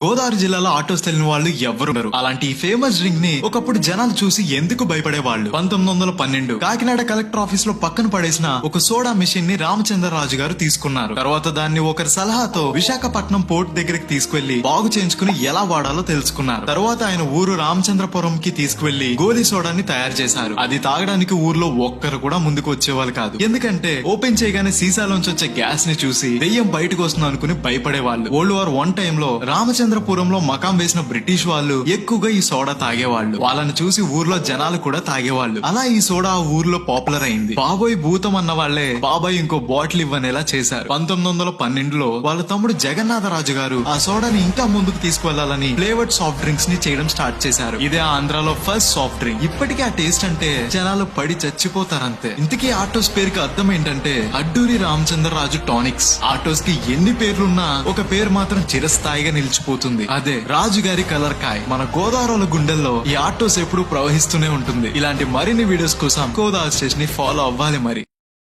గోదావరి జిల్లాలో ఆటోస్ తెలియని వాళ్ళు ఎవ్వరుండరు. అలాంటి ఫేమస్ డ్రింక్ ని ఒకప్పుడు జనాలు చూసి ఎందుకు భయపడేవాళ్ళు. 1912 కాకినాడ కలెక్టర్ ఆఫీస్ లో పక్కన పడేసిన ఒక సోడా మిషన్ ని రామచంద్రరాజు గారు తీసుకున్నారు. తర్వాత దాన్ని ఒకరి సలహాతో విశాఖపట్నం పోర్ట్ దగ్గరికి తీసుకువెళ్లి బాగు చేయించుకుని ఎలా వాడాలో తెలుసుకున్నారు. తర్వాత ఆయన ఊరు రామచంద్రపురం కి తీసుకువెళ్లి గోలీ సోడాని తయారు చేశారు. అది తాగడానికి ఊర్లో ఒక్కరు కూడా ముందుకు వచ్చేవాళ్ళు కాదు. ఎందుకంటే ఓపెన్ చేయగానే సీసాలోంచి వచ్చే గ్యాస్ ని చూసి దెయ్యం బయటకు వస్తుంది అనుకుని భయపడేవాళ్ళు. వరల్డ్ వార్ 1 టైంలో రామచంద్రపురంలో మకాం వేసిన బ్రిటిష్ వాళ్ళు ఎక్కువగా ఈ సోడా తాగేవాళ్ళు. వాళ్ళని చూసి ఊర్లో జనాలు కూడా తాగేవాళ్ళు. అలా ఈ సోడా ఆ ఊర్లో పాపులర్ అయింది. బాబోయ్ భూతం అన్న వాళ్లే బాబాయ్ ఇంకో బాటిల్ ఇవ్వనేలా చేశారు. 1912లో వాళ్ళ తమ్ముడు జగన్నాథరాజు గారు ఆ సోడాని ఇంకా ముందుకు తీసుకువెళ్లాలని ఫ్లేవర్డ్ సాఫ్ట్ డ్రింక్స్ ని చేయడం స్టార్ట్ చేశారు. ఇదే ఆంధ్రాలో ఫస్ట్ సాఫ్ట్ డ్రింక్. ఇప్పటికీ ఆ టేస్ట్ అంటే జనాలు పడి చచ్చిపోతారంతే. ఇంతకీ ఆటోస్ పేరుకి అర్థం ఏంటంటే అడ్డూరి రామచంద్రరాజు టానిక్స్. ఆటోస్ కి ఎన్ని పేర్లున్నా ఒక పేరు మాత్రం చిరస్థాయిగా నిలిచిపోతుంది. అదే రాజుగారి కలర్ కాయ్. మన గోదావరి గుండెల్లో ఈ ఆటోస్ ఎప్పుడు ప్రవహిస్తూనే ఉంటుంది. ఇలాంటి మరిన్ని వీడియోస్ కోసం గోదావరి స్టేషన్ ని ఫాలో అవ్వాలి మరి.